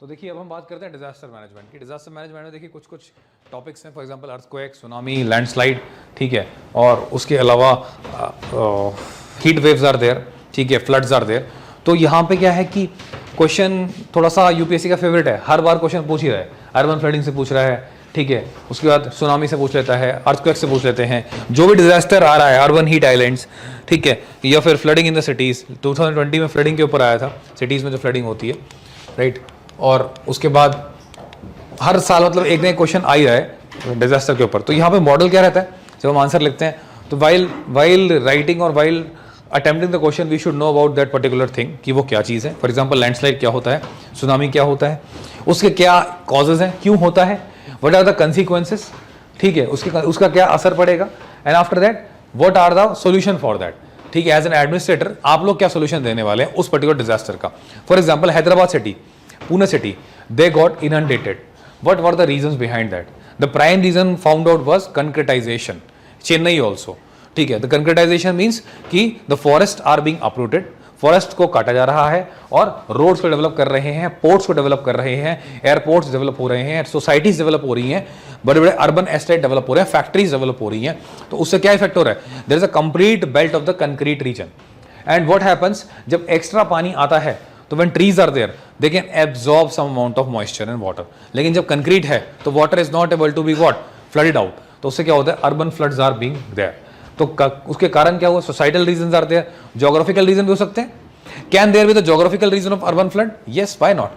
तो देखिए अब हम बात करते हैं डिजास्टर मैनेजमेंट की। डिजास्टर मैनेजमेंट में देखिए कुछ कुछ टॉपिक्स हैं, for example earthquake, tsunami, landslide, ठीक है, और उसके अलावा हीट वेव्स आर देयर, ठीक है, फ्लड्स आर देयर। तो यहाँ पे क्या है कि क्वेश्चन थोड़ा सा यूपीएससी का फेवरेट है, हर बार क्वेश्चन पूछ ही रहा है, अर्बन फ्लडिंग से पूछ रहा है, ठीक है, उसके बाद सुनामी से पूछ लेता है, अर्थक्वेक से पूछ लेते हैं, जो भी डिजास्टर आ रहा है, अर्बन हीट आइलैंड्स, ठीक है, या फिर फ्लडिंग इन द सिटीज़। 2020 में फ्लडिंग के ऊपर आया था, सिटीज़ में जो फ्लडिंग होती है, राइट। और उसके बाद हर साल मतलब एक नया क्वेश्चन आ ही रहा है डिजास्टर के ऊपर। तो यहाँ पे मॉडल क्या रहता है जब हम आंसर लिखते हैं, तो वाइल राइटिंग और while attempting the question we should know about that particular thing कि वो क्या चीज़ है। फॉर एग्जांपल लैंडस्लाइड क्या होता है, सुनामी क्या होता है, उसके क्या कॉजेज हैं, क्यों होता है, व्हाट आर द कंसिक्वेंसेस, ठीक है, उसका क्या असर पड़ेगा, and after that what are the solution for that, ठीक है। एज एन एडमिनिस्ट्रेटर आप लोग क्या सोल्यूशन देने वाले हैं उस पर्टिकुलर डिजास्टर का। For example Hyderabad city, Pune city, they got inundated. What were the reasons behind that? The prime reason found out was concretization. Chennai also, ठीक है। The concretization means कि the forests are being uprooted, forest को काटा जा रहा है और roads को डेवलप कर रहे हैं, पोर्ट्स को डेवलप कर रहे हैं, एयरपोर्ट्स डेवलप हो रहे हैं, सोसाइटीज डेवलप हो रही हैं, बड़े बड़े अर्बन एस्टेट डेवलप हो रहे हैं, फैक्ट्रीज डेवलप हो रही हैं। तो उससे क्या इफेक्ट हो रहा है, there is a complete belt of the concrete region. And what happens, जब एक्स्ट्रा पानी आता है तो when trees are there they can absorb some amount of moisture and water, लेकिन जब कंक्रीट है तो water is not able to be what flooded out, तो उससे क्या होता है, urban floods are being there। तो उसके कारण क्या हुआ, societal reasons are there, geographical reason भी हो सकते हैं। can there be the geographical reason of urban flood? yes, why not,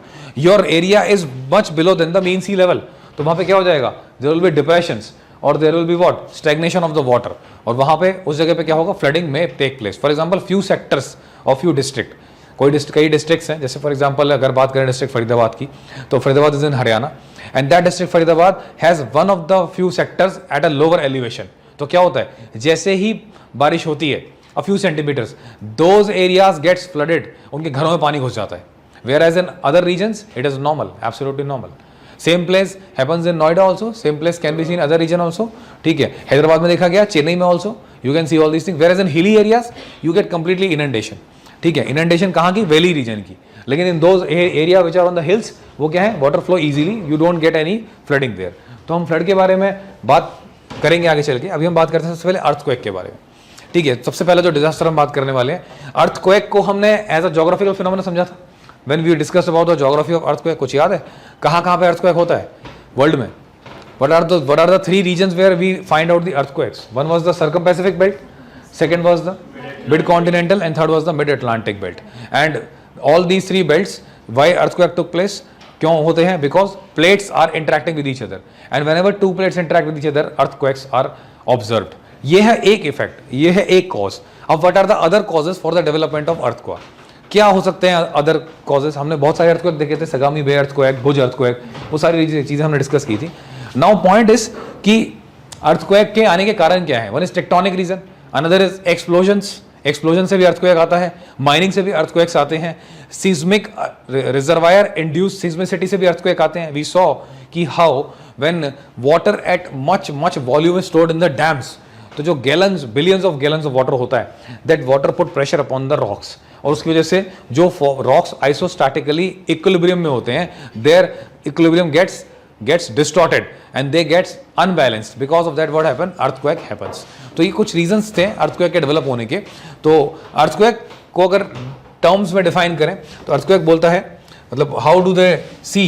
your area is much below than the mean sea level, तो वहां पे क्या हो जाएगा, there will be depressions और there will be what stagnation of the water, और वहां पे उस जगह पे क्या होगा, flooding may take place। for example few sectors or few district, कई डिस्ट्रिक्ट्स हैं, जैसे फॉर एग्जांपल अगर बात करें डिस्ट्रिक्ट फरीदाबाद की, तो Faridabad is in Haryana and that district Faridabad has one of the few sectors at a lower elevation. तो क्या होता है, जैसे ही बारिश होती है a few centimetres, those areas gets flooded, उनके घरों में पानी घुस जाता है। Whereas in other regions it is normal, absolutely normal. Same place happens in Noida also, same place can be seen other region also, ठीक है। हैदराबाद में देखा गया, चेन्नई में also you can see all these things. Whereas in hilly areas you get completely inundation, ठीक है। Inundation कहाँ की, वैली रीजन की, लेकिन in those area which are on the hills वो क्या है, water flow easily, you don't get any flooding there. तो हम फ्लड के बारे में बात करेंगे आगे चल के। अभी हम बात करते हैं सबसे पहले अर्थक्वेक के बारे में, ठीक है। सबसे पहले जो डिजास्टर हम बात करने वाले हैं, अर्थक्वेक को हमने एज अ जोग्राफिकल फिनोमेना समझा था when we discussed about the geography of earthquake. कुछ याद है कहाँ कहाँ पे अर्थक्वेक होता है वर्ल्ड में? what are the three regions where we find out the earthquakes? One was the circum-Pacific belt, second was the mid-continental, and third was the mid-Atlantic belt. And all these three belts, why earthquake took place? क्यों होते हैं? Because plates are interacting with each other, and whenever two plates interact with each other, earthquakes are observed. ये है एक effect, ये है एक cause. अब what are the other causes for the development of earthquake? क्या हो सकते हैं अदर कॉजेज? हमने बहुत सारे अर्थक्वेक देखे थे, सगामी बे अर्थक्वेक, भुज अर्थक्वेक, वो सारी चीजें हमने डिस्कस की थी। नाउ पॉइंट इज कि अर्थक्वेक के आने के कारण क्या है? One is tectonic region, another is explosions, explosion से भी अर्थक्वेक आता है, माइनिंग से भी अर्थक्वेक्स आते हैं, सिस्मिक रिजर्वायर इंड्यूस्ड सिस्मिसिटी से भी अर्थक्वेक आते हैं। वी सॉ कि how when water at much volume is stored in the dams, तो जो gallons, billions of gallons of water होता है, that water put pressure upon the rocks, और उसकी वजह से जो रॉक्स आइसोस्टैटिकली इक्विलिब्रियम में होते हैं, there equilibrium gets distorted and they gets unbalanced, because of that what happen, earthquake happens। तो ये कुछ reasons थे earthquake के डेवलप होने के। तो earthquake को अगर टर्म्स में डिफाइन करें तो earthquake बोलता है, मतलब how do they see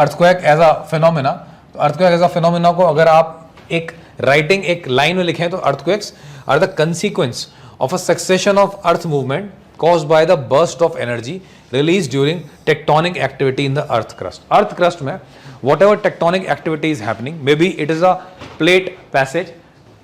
earthquake as a phenomena? तो earthquake as a phenomena को अगर आप एक राइटिंग, एक लाइन में लिखें तो earthquakes are the consequence of a succession of earth movement caused by the burst of energy released during tectonic activity in the earth crust। earth crust में whatever tectonic activity is happening, maybe it is a plate passage,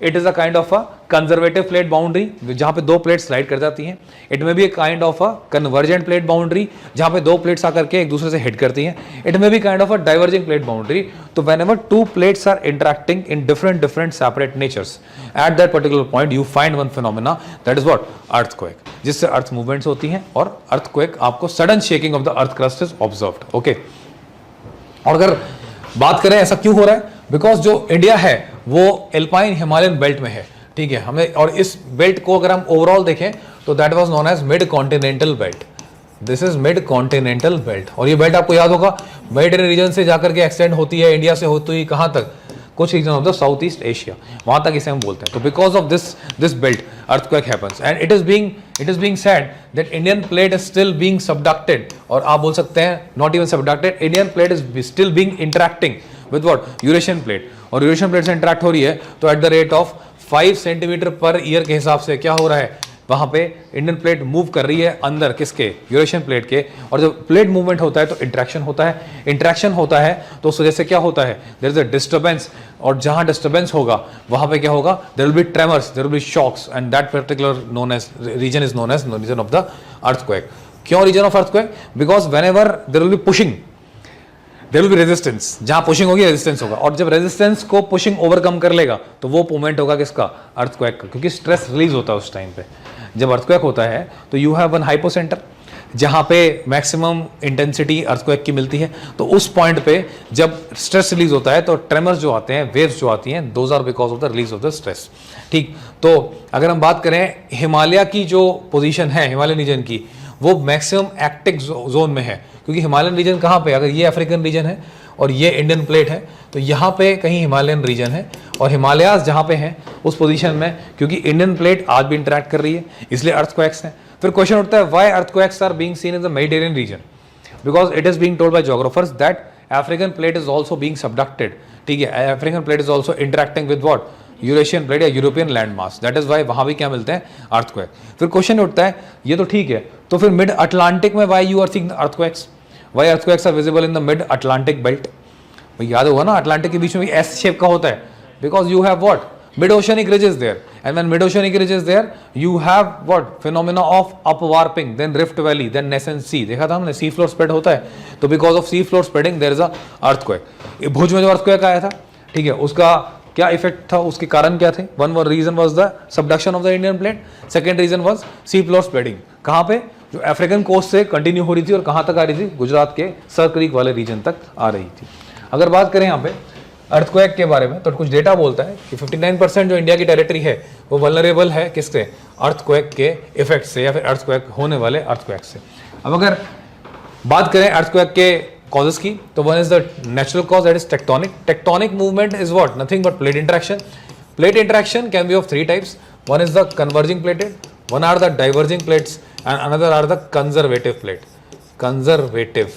it is a kind of a conservative plate boundary जहाँ पे दो plate slide कर जाती हैं, it may be a kind of a convergent plate boundary जहाँ पे दो plates आकर के एक दूसरे से हिट करती हैं, it may be kind of a diverging plate boundary। तो whenever two plates are interacting in different separate natures, at that particular point you find one phenomena, that is what, earthquake, जिससे अर्थ movements होती हैं और earthquake आपको sudden shaking of the earth crust is observed। okay। और अगर बात करें ऐसा क्यों हो रहा है, बिकॉज जो इंडिया है वो एल्पाइन हिमालयन बेल्ट में है, ठीक है। हमें और इस बेल्ट को अगर हम ओवरऑल देखें तो that was known as mid continental belt, this is mid continental belt, और ये बेल्ट आपको याद होगा मेडिटेरियन रीजन से जाकर के एक्सटेंड होती है, इंडिया से होती है कहाँ तक, कुछ region of the South East Asia, वहां तक इसे हम बोलते हैं. तो because of this belt earthquake happens, and it is being said that Indian plate is still being subducted, और आप बोल सकते हैं not even subducted, Indian plate is still being interacting with what, Eurasian plate, और Eurasian plate से interact हो रही है तो at the rate of 5 centimetre per year के हिसाब से क्या हो रहा है, वहां पे इंडियन प्लेट मूव कर रही है अंदर किसके, यूरेशियन प्लेट के. और जब प्लेट मूवमेंट होता है तो इंट्रैक्शन होता है, इंट्रैक्शन होता है तो उस वजह से क्या होता है, देयर इज अ डिस्टर्बेंस, और जहां डिस्टर्बेंस होगा वहां पे क्या होगा, there will be tremors, there will be shocks, and that particular known as region is known as region of the earthquake. क्यों region of earthquake, because whenever there will be pushing there will be resistance, जहां pushing होगी resistance होगा, और जब resistance को pushing overcome कर लेगा तो वो मूवमेंट होगा किसका, अर्थक्वेक का, क्योंकि स्ट्रेस रिलीज होता है उस टाइम पे. जब अर्थक्वेक होता है तो यू हैव वन हाइपोसेंटर जहां पे मैक्सिमम इंटेंसिटी अर्थक्वेक की मिलती है, तो उस पॉइंट पे जब स्ट्रेस रिलीज होता है तो ट्रेमर्स जो आते हैं, वेव्स जो आती हैं, those are because of the release of the stress. ठीक, तो अगर हम बात करें हिमालय की जो पोजीशन है हिमालयन रीजन की, वो मैक्सिमम एक्टिव जोन में है, क्योंकि हिमालयन रीजन कहाँ पे, अगर ये अफ्रीकन रीजन है और ये इंडियन प्लेट है तो यहाँ पे कहीं हिमालयन रीजन है, और हिमालयाज जहाँ पे हैं उस पोजीशन में, क्योंकि इंडियन प्लेट आज भी इंटरेक्ट कर रही है, इसलिए अर्थक्वेक्स हैं. फिर क्वेश्चन उठता है why earthquakes are being seen in the Mediterranean region, because it is being told by geographers that African plate is also being subducted. ठीक है, African plate is also interacting with what, Eurasian plate या European land mass, that is why वहां भी क्या मिलते हैं, earthquake. फिर question उठता है ये तो ठीक है, तो फिर मिड अटलांटिक में why you are seeing earthquakes, why earthquakes are visible in the mid Atlantic belt. याद होगा ना, अटलांटिक के बीच में भी एस शेप का होता है, because you have what, mid oceanic ridge is there, and when mid oceanic ridge is there you have what, phenomena of upwarping, then rift valley, then nascent sea, देखा था हमने, sea floor spread होता है, तो because of sea floor spreading there is a earthquake. Bhuj में जो earthquake आया था, ठीक है, उसका क्या इफेक्ट था, उसके कारण क्या थे, one reason was the subduction of the Indian plate, second reason was sea floor spreading, कहां पे, जो अफ्रीकन कोस्ट से कंटिन्यू हो रही थी, और कहां तक आ रही थी, गुजरात के सर क्रीक वाले रीजन तक आ रही थी. अगर बात करें यहाँ पे अर्थक्वेक के बारे में, तो कुछ डेटा बोलता है कि 59% जो इंडिया की टेरिटरी है वो वल्नरेबल है किससे, अर्थक्वेक के इफेक्ट से, या फिर अर्थक्वेक होने वाले अर्थक्वेक से. अब अगर बात करें अर्थक्वेक के कॉजेस की, तो one is the natural cause, that is tectonic. Tectonic movement is what, nothing but plate interaction. Plate interaction can be of 3 types, one is the converging plated, one are the diverging plates, and another are the conservative plate. Conservative,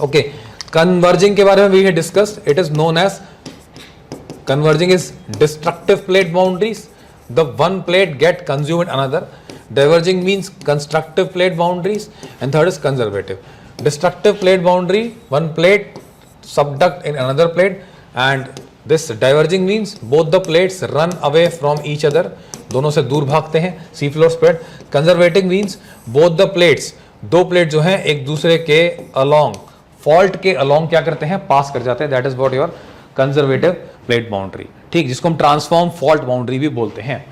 okay. Converging के बारे में we had discussed, it is known as, converging is destructive plate boundaries, the one plate get consumed another. Diverging means constructive plate boundaries, and third is conservative. Destructive plate boundary, one plate subduct in another plate, and this diverging means both the plates run away from each other, दोनों से दूर भागते हैं, sea floor spread. Conservating means both the plates, दो plate जो हैं एक दूसरे के along, फॉल्ट के अलोंग क्या करते हैं, पास कर जाते हैं, that is what your conservative plate boundary. ठीक, जिसको हम ट्रांसफॉर्म फॉल्ट बाउंड्री भी बोलते हैं.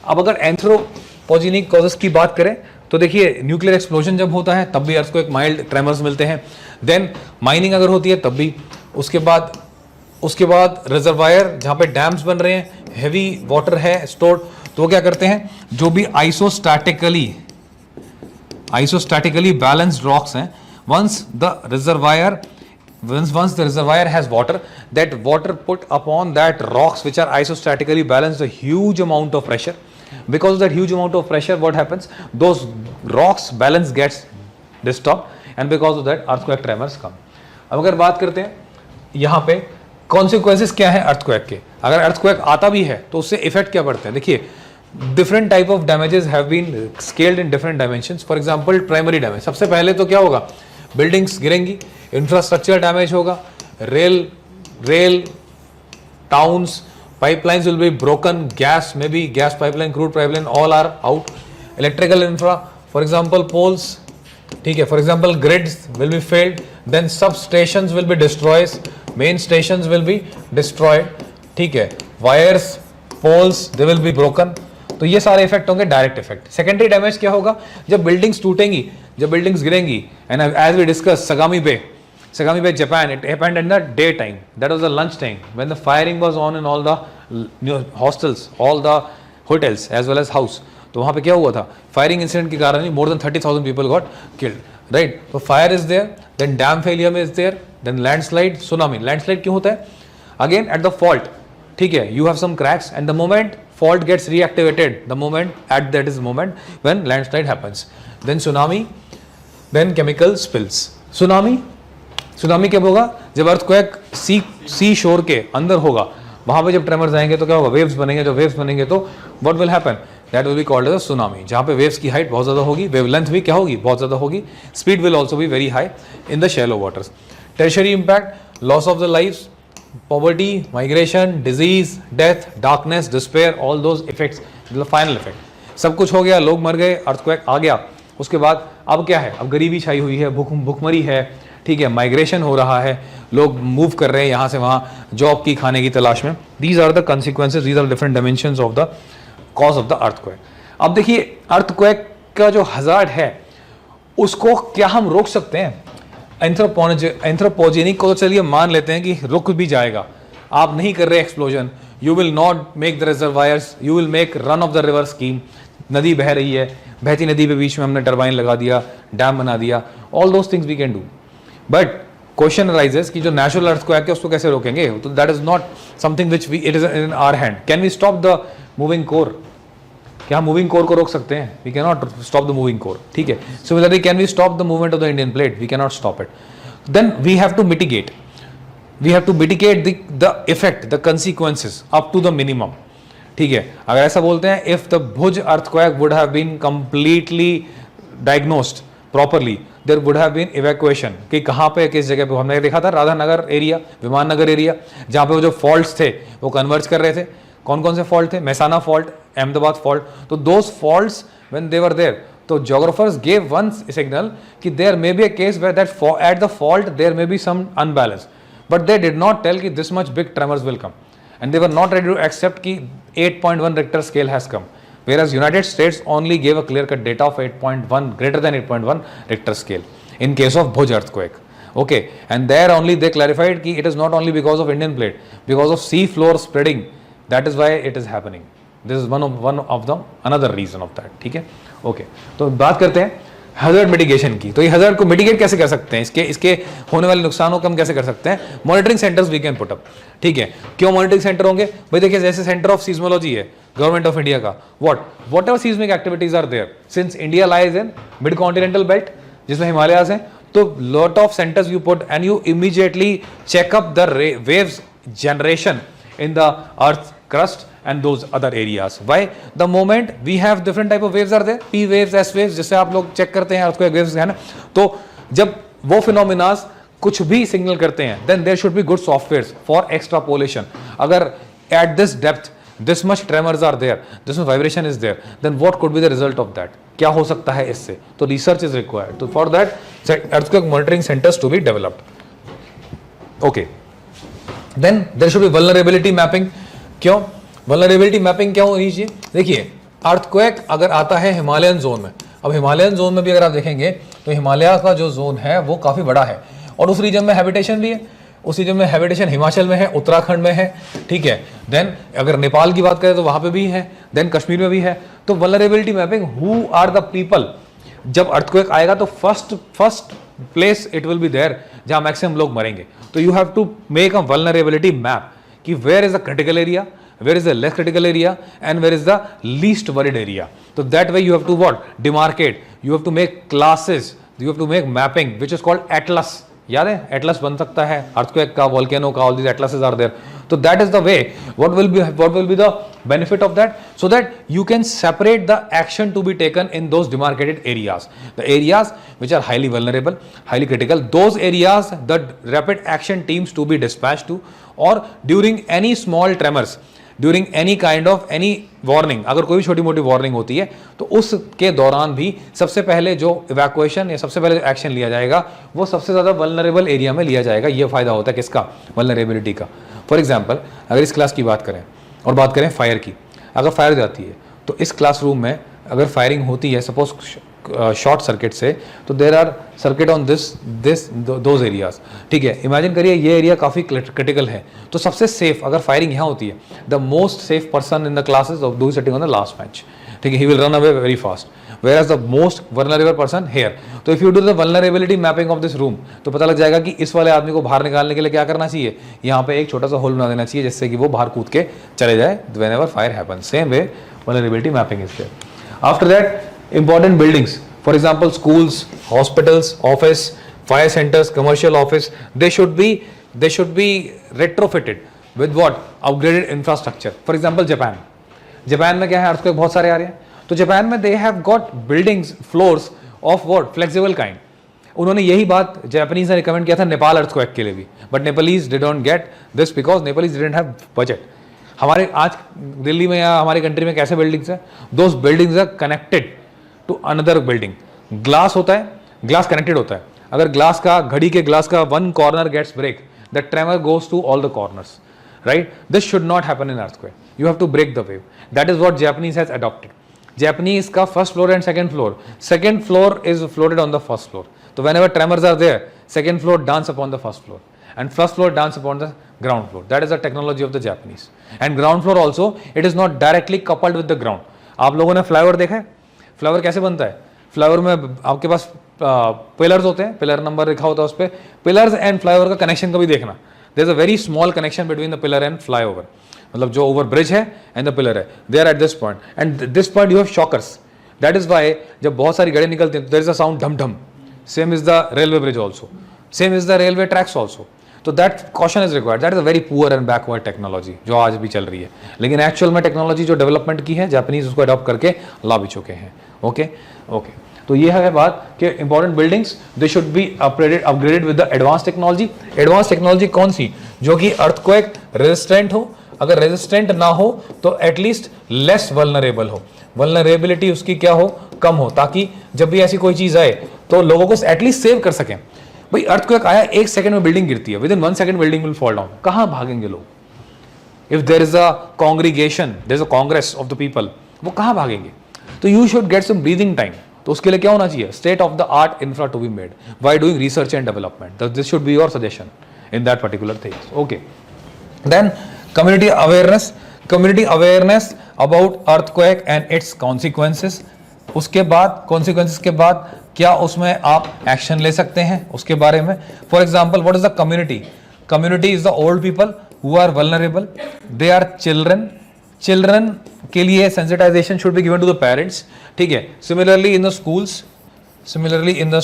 अब अगर एंथ्रोपोजेनिक कॉजेस की बात करें तो देखिए, न्यूक्लियर एक्सप्लोजन जब होता है तब भी अर्थ को एक माइल्ड ट्रेमर्स मिलते हैं, देन माइनिंग अगर होती है तब भी, उसके बाद रिजर्वायर जहां पे डैम्स बन रहे हैं, हैवी वाटर है स्टोर्ड, तो क्या करते हैं, जो भी आइसोस्टैटिकली बैलेंस्ड रॉक्स हैं, once the reservoir has water, that water put upon that rocks which are isostatically balanced a huge amount of pressure. Because of that huge amount of pressure, what happens, those rocks balance gets disturbed, and because of that earthquake tremors come. अब अगर बात करते हैं यहाँ पे consequences क्या है earthquake के, अगर earthquake आता भी है तो उससे effect क्या पड़ते हैं. देखिए, different type of damages have been scaled in different dimensions. For example, primary damage, सबसे पहले तो क्या होगा, बिल्डिंग्स गिरेंगी, इंफ्रास्ट्रक्चर डैमेज होगा, rail towns, pipelines will be broken, gas में भी, gas pipeline, crude pipeline, all are out. Electrical infra, for example poles, ठीक है, for example grids will be failed, then substations will be destroyed, main stations will be destroyed. ठीक है, wires, poles, they will be broken. तो ये सारे effect होंगे direct effect. Secondary damage क्या होगा, जब बिल्डिंग्स टूटेंगी, जब बिल्डिंग्स गिरेंगी, and as we discuss Sagami Bay, Japan, it happened in the day time, that was the lunch time when the firing was on in all the hostels, all the hotels as well as house. तो वहाँ पे क्या हुआ था, firing incident के कारण ही more than 30,000 people got killed, right. तो fire is there, then dam failure is there, then landslide, tsunami. Landslide क्यों होता है, अगेन एट द फॉल्ट, ठीक है, you have some cracks and the moment fault gets reactivated, the moment at that is moment when landslide happens, then tsunami, then chemical spills. tsunami कब होगा, जब earthquake सी शोर के अंदर होगा, वहां पे जब ट्रेमर्स आएंगे तो क्या होगा, वेव्स बनेंगे, जो वेव्स बनेंगे तो what will happen, that will be called as a tsunami, जहां पे वेव्स की हाइट बहुत ज्यादा होगी, वेव लेंथ भी क्या होगी, बहुत ज्यादा होगी, speed will also be very high in the shallow waters. Tertiary impact, loss of the lives, poverty, migration, disease, death, darkness, despair, all those effects, the final effect, सब कुछ हो गया, लोग मर गए, अर्थक्वेक आ गया, उसके बाद अब क्या है, अब गरीबी छाई हुई है, भूखमरी है, ठीक है, माइग्रेशन हो रहा है, लोग मूव कर रहे हैं यहाँ से वहाँ जॉब की, खाने की तलाश में. These are the consequences, these are different dimensions of the cause of the earthquake. अब देखिए अर्थक्वेक का जो हजार्ड है उसको क्या हम रोक सकते हैं? एंथ्रोपोजेनिक को तो चलिए मान लेते हैं कि रुक भी जाएगा, आप नहीं कर रहे explosion, you will not make the reservoirs, you will make run of the river scheme. नदी बह रही है, बहती नदी के बीच में हमने टरबाइन लगा दिया, डैम बना दिया, all those things we can do. But question arises कि जो नेचुरल अर्थक्वेक है उसको कैसे रोकेंगे? तो that is not something which we it is in our hand. Can we stop the moving core? क्या हम मूविंग कोर को रोक सकते हैं? We can not stop the moving core. ठीक है. Similarly can we stop the movement of the Indian plate? We can not stop it. Then we have to mitigate, we have to mitigate the effect, the consequences up to the minimum. ठीक है. अगर ऐसा बोलते हैं, if the Bhuj earthquake would have been completely diagnosed properly, there would have been evacuation. कि कहाँ पे, किस जगह पे. हमने देखा था राधानगर एरिया, विमान नगर एरिया, जहाँ पे वो जो फॉल्ट्स थे वो कन्वर्ज कर रहे थे. कौन कौन से फॉल्ट थे? Mehsana fault, Ahmedabad fault. तो those faults when they were there, तो जोग्राफर्स गेव वन सिग्नल कि there may be a case where that at the fault there may be some unbalance, but they did not tell कि this much big tremors will come, and they were not ready to accept कि 8.1 Richter scale has come, whereas United States only gave a clear cut data of 8.1, greater than 8.1 Richter scale in case of Bhuj earthquake. Okay, and there only they clarified कि it is not only because of Indian plate, because of sea floor spreading, that is why it is happening. This is one of the another reason of that. ठीक है. Okay, तो बात करते हैं hazard mitigation की. तो ये hazard को मिटिगेट कैसे कर सकते हैं? इसके होने वाले नुकसानों को हम कैसे कर सकते हैं? Monitoring centres we can put up. ठीक है. क्यों मॉनिटरिंग सेंटर होंगे भाई? देखिए, जैसे सेंटर ऑफ सीज्मोलॉजी है गवर्नमेंट ऑफ इंडिया का, whatever seismic activities are there, since India lies in mid continental belt जिसमें हिमालयाज हैं, तो lot of centres you put and you immediately check up the waves generation in the earth crust and those other areas. Why? The moment we have different type of waves are there, P waves, S waves, जिससे आप लोग check करते हैं earthquake waves है ना, तो जब वो phenomena कुछ भी सिग्नल करते हैं, then there should be good softwares for extrapolation. अगर at this depth this much tremors are there, this much vibration is there, then what could be the result of that? क्या हो सकता है इससे? तो research is required. So for that earthquake monitoring centers to be developed. Okay. Then there should be vulnerability mapping. क्यों vulnerability mapping क्या होनी चाहिए? देखिए, अर्थक्वेक अगर आता है हिमालयन जोन में, अब हिमालयन जोन में भी अगर आप देखेंगे तो हिमालय का जो जोन है वो काफ़ी बड़ा है, और उस रीजन में हैबिटेशन भी है. उस रीजन में हैबिटेशन हिमाचल में है, उत्तराखंड में है. ठीक है. देन अगर नेपाल की बात करें तो वहाँ पे भी है, देन कश्मीर में भी है. तो vulnerability mapping, who are the people, जब अर्थक्वेक आएगा तो first place it will be there जहां मैक्सिमम लोग मरेंगे. तो you have to make a vulnerability map कि where is the critical area, where is the less critical area, and where is the least worried area. तो that way you have to what demarcate, you have to make classes, you have to make mapping which is called atlas. याद है Atlas बन सकता है earthquake का, volcano का, all these atlases are there. So that is the way. What will be the benefit of that? So that you can separate the action to be taken in those demarcated areas. The areas which are highly vulnerable, highly critical, those areas the rapid action teams to be dispatched to, or during any small tremors, during any kind of any warning, अगर कोई भी छोटी मोटी warning होती है तो उसके दौरान भी सबसे पहले जो इवैक्यूएशन या सबसे पहले जो एक्शन लिया जाएगा वो सबसे ज़्यादा वल्नरेबल एरिया में लिया जाएगा. ये फायदा होता है किसका? वल्नरेबिलिटी का. फॉर एग्जाम्पल अगर इस क्लास की बात करें और बात करें फायर की, अगर फायर जाती है तो इस क्लासरूम में अगर फायरिंग होती है सपोज शॉर्ट सर्किट से, तो there R circuit on those areas. ठीक है. इमेजिन करिए ये एरिया काफ़ी क्रिटिकल है, तो सबसे सेफ अगर फायरिंग यहाँ होती है, the most safe person in the classes of do sitting on the last bench, ठीक है, he will run away very fast. Whereas the most vulnerable person here. तो if you do the vulnerability mapping of this room, तो पता लग जाएगा कि इस वाले आदमी को बाहर निकालने के लिए क्या करना चाहिए, यहाँ पे एक छोटा सा होल बना देना चाहिए जिससे कि वो बाहर कूद के चले जाए whenever fire happens. Same way vulnerability mapping is there. After that, important buildings, for example schools, hospitals, office, fire centers, commercial office, they should be retrofitted with what, upgraded infrastructure. For example Japan में क्या है, earthquake बहुत सारे आ रहे हैं, तो Japan में they have got buildings floors of what, flexible kind. उन्होंने यही बात जापानीज ने रिकमेंड किया था नेपाल अर्थक्वेक के लिए भी, but Nepalese didn't get this because Nepalese didn't have budget. हमारे आज दिल्ली में या हमारी कंट्री में कैसे बिल्डिंग्स है, those buildings are connected to another building. Glass होता है, ग्लास कनेक्टेड होता है. अगर ग्लास का, घड़ी के ग्लास का one corner gets break, the tremor goes to all the corners, right. This should not happen in earthquake. You have to break the wave. That is what Japanese has adopted. Japanese का first floor and second floor is floated on the first floor. So whenever tremors are there, second floor dance upon the first floor, and first floor dance upon the ground floor. That is the technology of the Japanese. And ground floor also, it is not directly coupled with the ground. आप लोगों ने flyover देखा है? Flyover कैसे बनता है? Flyover में आपके पास पिलर्स होते हैं, पिलर नंबर लिखा होता है उस पर. पिलर्स एंड फ्लाईओवर का कनेक्शन कभी देखना. There is a very small connection between the pillar and flyover. मतलब जो ओवर ब्रिज है एंड द पिलर है, they are at this point, and this point you have shockers. That is why जब बहुत सारी गाड़ियां निकलती हैं, देयर इज अ साउंड ढम ढम. Same is the railway bridge also, same is the railway tracks also. तो that caution is required. That is a very poor and backward technology जो आज भी चल रही है, लेकिन एक्चुअल में टेक्नोलॉजी जो डेवलपमेंट की है जापानीज उसको अडॉप्ट करके ला भी चुके हैं. ओके. तो ये है बात कि important buildings they should be upgraded with the advance technology. Advance technology कौन सी? जो कि अर्थक्वेक रेजिस्टेंट हो. अगर रेजिस्टेंट ना हो तो एटलीस्ट लेस वल्नरेबल हो, वल्नरेबिलिटी उसकी क्या हो, कम हो, ताकि जब भी ऐसी कोई चीज आए तो लोगों को एटलीस्ट सेव कर सकें. भाई अर्थक्वेक आया, 1 सेकंड में बिल्डिंग गिरती है, within 1 second building will fall down. कहां भागेंगे लोग? If there is a congregation, there is a congress of the people, वो कहां भागेंगे? तो you should get some breathing time. तो उसके लिए क्या होना चाहिए? State of the art infra to be made by doing research and development. This should be your suggestion in that particular things. Okay. Then community awareness about earthquake and its consequences. उसके बाद consequences के बाद क्या उसमें आप action ले सकते हैं उसके बारे में. For example, what is the community? Community is the old people who are vulnerable. They are children के लिए sensitization should be given to the parents. ठीक है. Similarly in the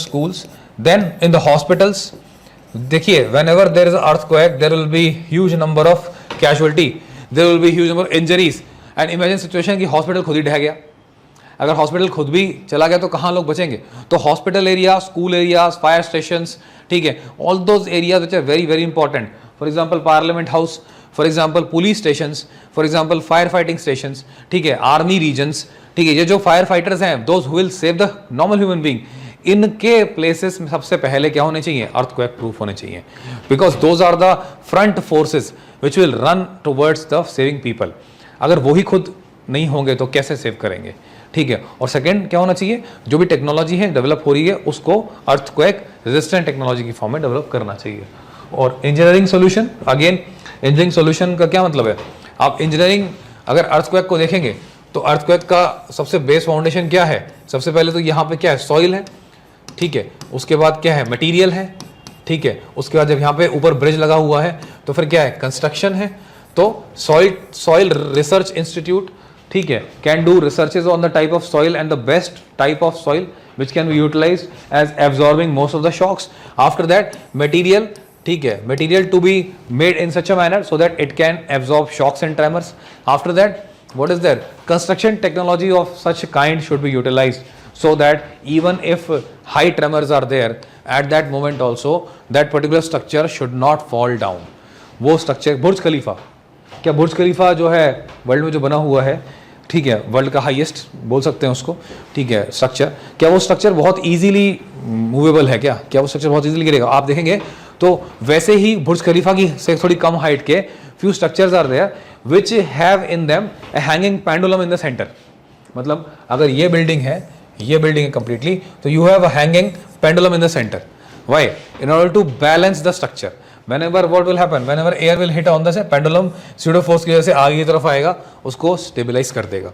schools, then in the hospitals. देखिए, whenever there is an earthquake, there will be huge number of casualty, there will be huge number of injuries. And imagine situation कि hospital खुद ही ढह गया. अगर hospital खुद भी चला गया तो कहाँ लोग बचेंगे? तो hospital area, school areas, fire stations, ठीक है, all those areas which are very very important. For example parliament house, for example police stations, for example fire fighting stations, ठीक है, आर्मी रीजन्स, ठीक है, ये जो फायर फाइटर्स हैं, those who will save the normal human being, इनके places में सबसे पहले क्या होने चाहिए? अर्थक्वेक प्रूफ होने चाहिए, because those are the front forces which will run towards the saving people. अगर वही खुद नहीं होंगे तो कैसे सेव करेंगे? ठीक है. और सेकंड क्या होना चाहिए? जो भी टेक्नोलॉजी है डेवलप हो रही है उसको अर्थक्वेक रेजिस्टेंट टेक्नोलॉजी की फॉर्म में डेवलप करना चाहिए. और engineering solution, again engineering solution का क्या मतलब है? आप इंजीनियरिंग अगर अर्थक्वेक को देखेंगे तो अर्थक्वेक का सबसे बेस फाउंडेशन क्या है? सबसे पहले तो यहाँ पे क्या है? सॉइल है, ठीक है. उसके बाद क्या है? मटेरियल है, ठीक है. उसके बाद जब यहाँ पे ऊपर ब्रिज लगा हुआ है तो फिर क्या है? कंस्ट्रक्शन है. तो सॉइल रिसर्च इंस्टीट्यूट, ठीक है, can do researches on the type of soil and the best type of soil which can be utilised as absorbing most of the shocks. After that material, ठीक है, material to be made in such a manner so that it can absorb shocks and tremors. After that what is there? Construction technology of such kind should be utilized so that even if high tremors are there at that moment also that particular structure should not fall down. वो structure, बुर्ज खलीफा, क्या बुर्ज खलीफा जो है world में जो बना हुआ है, ठीक है, वर्ल्ड का हाईएस्ट बोल सकते हैं उसको, ठीक है, स्ट्रक्चर, क्या वो स्ट्रक्चर बहुत इजीली मूवेबल है? क्या वो स्ट्रक्चर बहुत इजीली गिरेगा? आप देखेंगे तो वैसे ही बुर्ज खलीफा की से थोड़ी कम हाइट के few structures are there which have in them a hanging pendulum in the center. मतलब अगर ये बिल्डिंग है completely, तो you have a hanging pendulum in the center. Why? In order to balance the structure. Whenever what will happen? Whenever air will hit on the pendulum, pseudo force की वजह से आगे की तरफ आएगा, उसको stabilize कर देगा.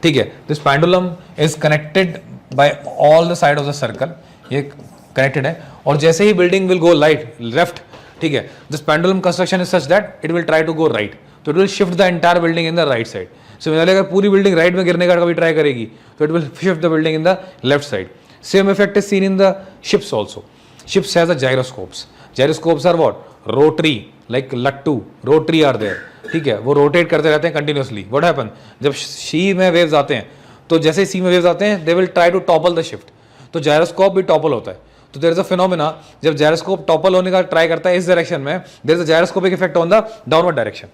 ठीक है. This pendulum is connected by all the side of the circle, ये कनेक्टेड है. और जैसे ही बिल्डिंग विल गो लेफ्ट, ठीक है, this pendulum construction is such that it will try to go right, तो it will shift the entire building in the right side. Similarly अगर पूरी बिल्डिंग राइट में गिरने का कभी ट्राई करेगी तो it will shift the building in the left side. Same effect is seen in the ships also. Ships has a gyroscopes. Gyroscopes are what? Rotary, like लट्टू, rotary are there, ठीक है, वो रोटेट करते रहते हैं continuously. What happen, जब सी में waves आते हैं तो जैसे सी में वेव्स आते हैं they will try to topple the shift, तो जायरोस्कोप भी टॉपल होता है. तो देयर इज अ फिनोमेना, जब जायरोस्कोप टॉपल होने का ट्राई करता है इस डायरेक्शन में, there is a gyroscopic effect on the downward direction.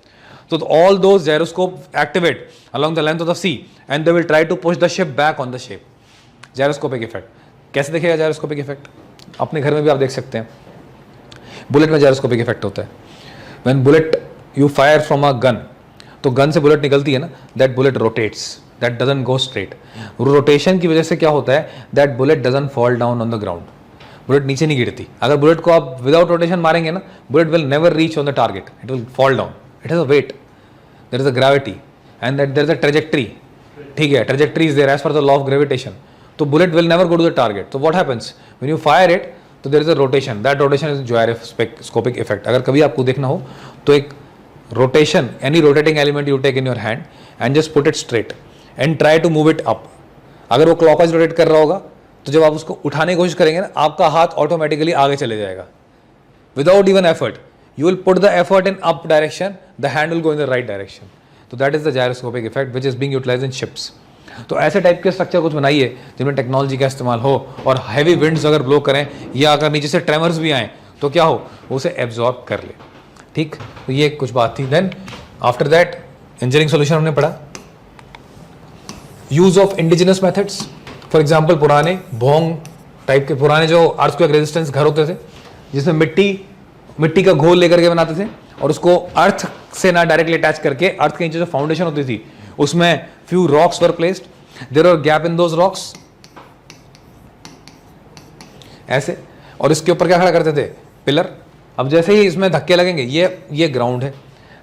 So all those gyroscope activate along the length of the sea and they will try to push the ship back on the shape. Gyroscopic effect. कैसे देखेगा gyroscopic effect? अपने घर में भी आप देख सकते हैं. बुलेट में gyroscopic effect होता है. When bullet you fire from a gun, तो गन से बुलेट निकलती है ना, that bullet rotates, that doesn't go straight. Rotation की वजह से क्या होता है, that bullet doesn't fall down on the ground. Bullet नीचे नहीं गिरती. अगर बुलेट को आप विदाउट रोटेशन मारेंगे ना, bullet will never reach on the target. It will fall down. It has a weight, there is a gravity, and that there is a trajectory. ठीक है, trajectory is there as per the law of gravitation. तो bullet will never go to the target. So what happens when you fire it? तो there is a rotation. That rotation is gyroscopic effect. अगर कभी आपको देखना हो तो एक rotation, any rotating element you take in your hand and just put it straight and try to move it up. अगर वो clockwise rotate कर रहा होगा तो जब आप उसको उठाने की कोशिश करेंगे ना, आपका हाथ ऑटोमेटिकली आगे चले जाएगा without even effort. You will put the effort in up direction, the hand will go in the right direction. So that is the gyroscopic effect which is being utilized in ships. तो ऐसे type के structure कुछ बनाइए जिनमें technology का इस्तेमाल हो, और हैवी विंड्स अगर ब्लो करें या अगर नीचे से ट्रेमर्स भी आए तो क्या हो, वो उसे एब्जॉर्ब कर ले. ठीक, तो ये कुछ बात थी. Then after that engineering solution हमने पढ़ा. Use of indigenous methods. For example पुराने भोंग टाइप के पुराने जो अर्थक्वेक रेजिस्टेंस घर होते थे जिसमें मिट्टी का घोल लेकर के बनाते थे और उसको अर्थ से ना डायरेक्टली अटैच करके अर्थ के नीचे जो फाउंडेशन होती थी उसमें few rocks were placed. There are gap in those rocks ऐसे, और इसके ऊपर क्या खड़ा करते थे, पिलर. अब जैसे ही इसमें धक्के लगेंगे, ये ग्राउंड है,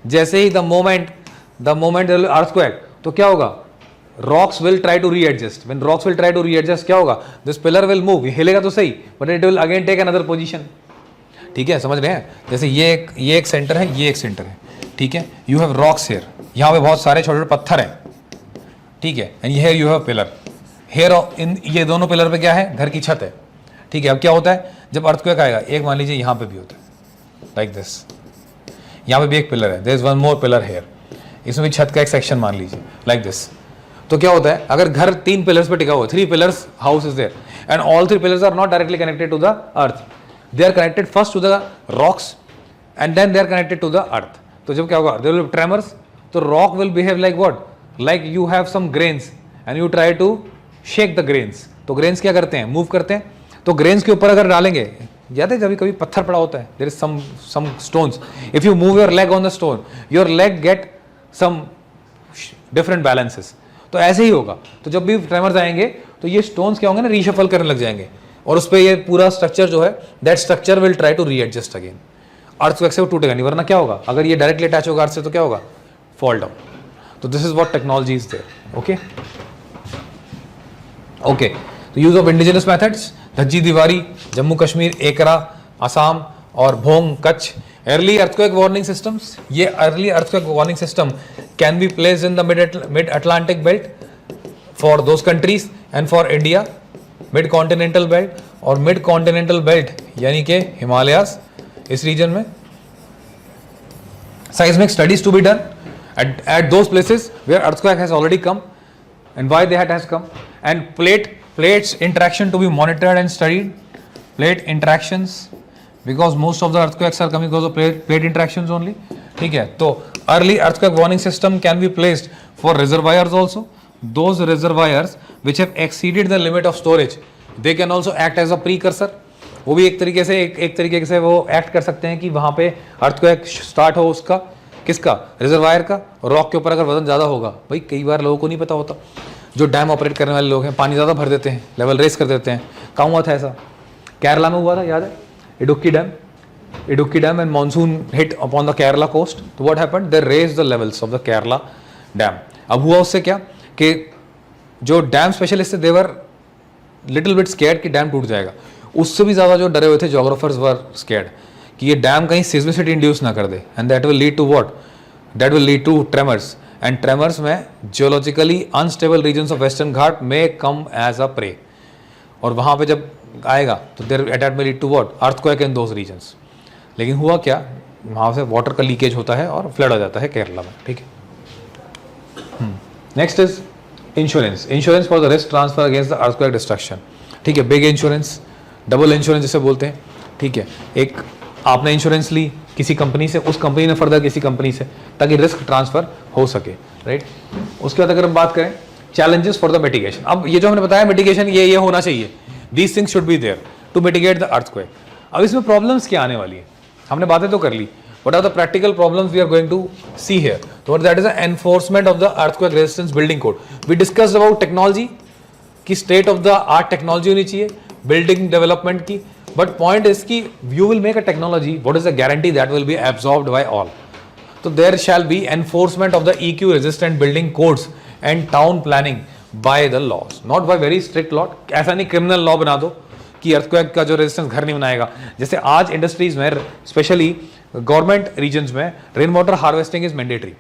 जैसे ही द मोमेंट अर्थक्वेक, तो क्या होगा, rocks will try to readjust. When rocks will try to readjust क्या होगा, दिस पिलर विल मूव, हिलेगा तो सही but it will again take another position. ठीक है, समझ रहे हैं. जैसे ये एक सेंटर है, ये एक सेंटर है, ठीक है. यू हैव रॉक्स हियर, यहाँ पे बहुत सारे छोटे छोटे पत्थर हैं, ठीक है. And here you have pillar, here in ये दोनों पिलर पे क्या है, घर की छत है, ठीक है. अब क्या होता है जब अर्थक्वेक आएगा, एक मान लीजिए यहाँ पे भी होता है लाइक दिस, यहाँ पे भी एक पिलर है, there is one more pillar here, इसमें भी छत का एक सेक्शन मान लीजिए लाइक दिस. तो क्या होता है, अगर घर 3 पिलर्स पे टिका हुआ, 3 pillars house is there and all 3 pillars are not directly connected to the earth. They are connected first to the rocks and then they are connected to the earth. तो जब क्या होगा, there will be tremors, तो rock will behave like what? Like you have some grains and you try to shake the grains. तो grains क्या करते हैं, move करते हैं. तो grains के ऊपर अगर डालेंगे, याद है जब कभी पत्थर पड़ा होता है, there is some stones. If you move your leg on the stone, your leg get some different balances. तो ऐसे ही होगा. तो जब भी tremors आएंगे तो ये stones क्या होंगे ना, reshuffle करने लग जाएंगे और उस पर ये पूरा स्ट्रक्चर जो है, that structure will try to readjust again. Earthquake से वो टूटेगा नहीं, वरना क्या होगा, अगर ये डायरेक्टली अटैच होगा अर्थ से तो क्या होगा, फॉल डाउन. तो this is what technology is there. Okay okay. तो use of indigenous methods, Dhajji Dewari, Jammu Kashmir, Ekra, Assam और Bhonga, Kutch. Early earthquake warning systems. ये early earthquake warning system can be placed in the mid Atlantic belt for those countries and for India. Mid continental belt और mid continental belt यानी कि हिमालयास, इस reason में seismic studies to be done at those places where earthquake has already come and why they has come, and plates interaction to be monitored and studied. Plate interactions, because most of the earthquakes are coming because of plate interactions only. ठीक है, तो early earthquake warning system can be placed for reservoirs also. Those reservoirs which have exceeded the limit of storage, they can also act as a precursor. वो भी एक तरीके से वो act कर सकते हैं कि वहाँ पे अर्थक्वेक स्टार्ट हो, उसका किसका, रिजर्वायर का. रॉक के ऊपर अगर वजन ज़्यादा होगा, भाई कई बार लोगों को नहीं पता होता, जो डैम ऑपरेट करने वाले लोग हैं पानी ज़्यादा भर देते हैं, लेवल रेस कर देते हैं. कहाँ हुआ था ऐसा, केरला में हुआ था, याद है, Idukki dam and monsoon hit upon the Kerala coast. तो what happened, they raise the levels of the Kerala dam. अब हुआ उससे क्या कि जो डैम स्पेशलिस्ट थे देवर लिटिल बिट स्कैर्ड कि डैम टूट जाएगा, उससे भी ज़्यादा जो डरे हुए थे जोग्राफर्स वर स्कैर्ड कि ये डैम कहीं सिस्मिसिटी इंड्यूस ना कर दे, and that will lead to what, that will lead to tremors, and tremors में geologically unstable regions of western घाट में कम एज अ प्रे, और वहाँ पे जब आएगा तो there that may lead to what, earthquake in those regions. लेकिन हुआ क्या, वहाँ से वाटर का लीकेज होता है और फ्लड हो जाता है केरला में, ठीक है। Next is insurance, insurance for the risk transfer against the earthquake destruction, ठीक है। बिग इंश्योरेंस, डबल इंश्योरेंस जिसे बोलते हैं, ठीक है। एक आपने इंश्योरेंस ली किसी कंपनी से, उस कंपनी ने फर्दर किसी कंपनी से, ताकि रिस्क ट्रांसफर हो सके, राइट। उसके बाद अगर हम बात करें चैलेंजेस फॉर द मिटिगेशन, अब ये जो हमने बताया मिटिगेशन ये होना चाहिए, these things should be there to mitigate the earthquake. अब इसमें प्रॉब्लम्स क्या आने वाली है, हमने बातें तो कर ली, what are the practical problems we are going to see here? So that is the enforcement of the earthquake resistance building code. We discussed about technology कि state of the art technology होनी चाहिए building development की, but point is कि you will make a technology, what is the guarantee that will be absorbed by all? So there shall be enforcement of the EQ resistant building codes and town planning by the laws, not by very strict law. ऐसा नहीं criminal law बना दो कि earthquake का जो resistance घर नहीं बनाएगा। जैसे आज इंडस्ट्रीज में स्पेशली गवर्नमेंट रीजन्स में rain water harvesting is mandatory,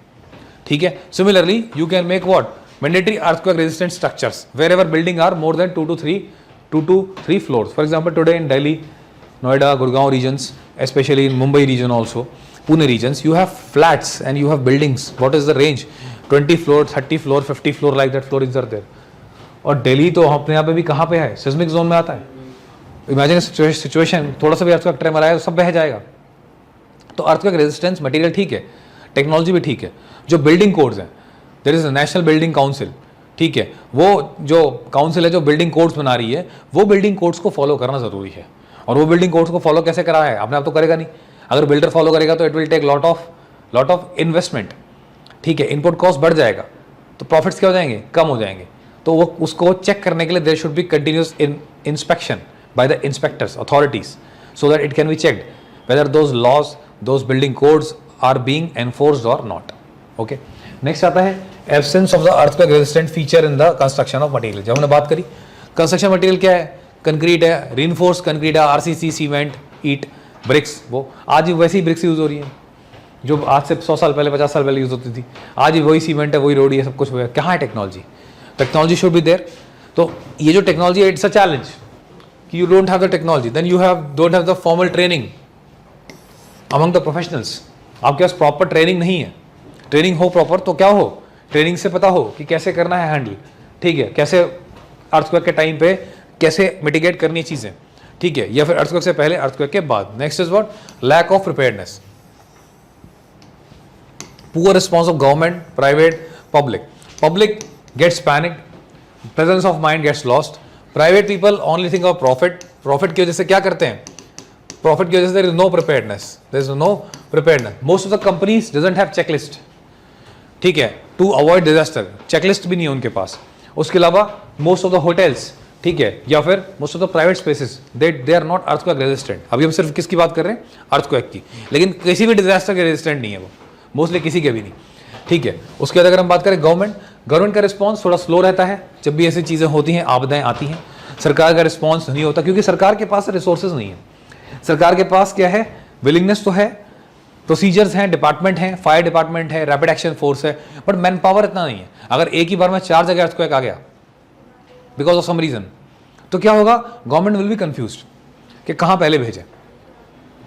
ठीक है। Similarly you can make what, mandatory earthquake resistant structures wherever building are more than 2 to 3 floors. For example today in Delhi, Noida, Gurgaon regions, especially in Mumbai region also, Pune regions, you have flats and you have buildings. What is the range? 20 floor, 30 floor, 50 floor, like that floors are there. और दिल्ली तो अपने यहाँ पे भी कहाँ पे है, seismic zone में आता है। इमेजिन सिचुएशन, थोड़ा सा भी अर्थक्वेक ट्रेमर आया तो सब बह जाएगा। तो अर्थक्वेक रेजिस्टेंस मटेरियल ठीक है, टेक्नोलॉजी भी ठीक है। जो बिल्डिंग कोड्स हैं, there is a national building council, ठीक है, वो जो काउंसिल है जो बिल्डिंग कोड्स बना रही है, वो बिल्डिंग कोड्स को फॉलो करना जरूरी है। और वो बिल्डिंग कोड्स को फॉलो कैसे करा है, अपने आप तो करेगा नहीं। अगर बिल्डर फॉलो करेगा तो it will take lot of investment, ठीक है, इनपुट कॉस्ट बढ़ जाएगा, तो प्रॉफिट्स क्या हो जाएंगे, कम हो जाएंगे। तो वो उसको चेक करने के लिए there should be continuous inspection by the inspectors, authorities, so that it can be checked whether those laws, those building codes are being enforced or not. Okay. Next आता है absence of the earthquake resistant feature in the construction of material. जब हमने बात करी construction material क्या है, concrete है, reinforced concrete है, RCC, सीमेंट, ईट, ब्रिक्स। वो आज भी वैसी ब्रिक्स यूज हो रही है जो आज से 100 साल पहले, 50 साल पहले यूज होती थी। आज भी वही सीमेंट है, वही रोड है, सब कुछ हुआ है। कहाँ है technology? Technology should be there. तो ये जो टेक्नोलॉजी है, it's a challenge. You don't have the technology, then you don't have the formal training among the professionals. आपके पास प्रॉपर ट्रेनिंग नहीं है। ट्रेनिंग हो प्रॉपर तो क्या हो, ट्रेनिंग से पता हो कि कैसे करना है हैंडल, ठीक है, कैसे अर्थक्वेक के टाइम पे कैसे मिटिगेट करनी है चीजें, ठीक है, या फिर अर्थक्वेक से पहले, अर्थक्वेक के बाद। Next is what, lack of preparedness, poor response of government, private, public gets panic, presence of mind gets lost. Private people only think of profit की वजह से क्या करते हैं, प्रॉफिट की वजह से there is no preparedness. Most of the companies doesn't have checklist, ठीक है, टू अवॉइड डिजास्टर, चेकलिस्ट भी नहीं है उनके पास। उसके अलावा मोस्ट ऑफ द होटल्स, ठीक है, या फिर most of the private spaces, they are not earthquake resistant. अभी हम सिर्फ किसकी बात कर रहे हैं, अर्थक्वेक की, लेकिन किसी भी डिजास्टर के रेजिस्टेंट नहीं है वो, मोस्टली किसी के भी नहीं, ठीक है। उसके बाद अगर हम बात करें गवर्नमेंट का रिस्पॉन्स थोड़ा स्लो रहता है जब भी ऐसी चीज़ें होती हैं, आपदाएं आती हैं। सरकार का रिस्पॉन्स नहीं होता क्योंकि सरकार के पास रिसोर्सेज नहीं है। सरकार के पास क्या है, विलिंगनेस तो है, प्रोसीजर्स हैं, डिपार्टमेंट हैं, फायर डिपार्टमेंट है, रैपिड एक्शन फोर्स है, बट मैन पावर इतना नहीं है। अगर एक ही बार में 4 जगह अर्थक्वेक आ गया बिकॉज ऑफ सम रीजन, तो क्या होगा, गवर्नमेंट विल बी कंफ्यूज्ड कि कहाँ पहले भेजें,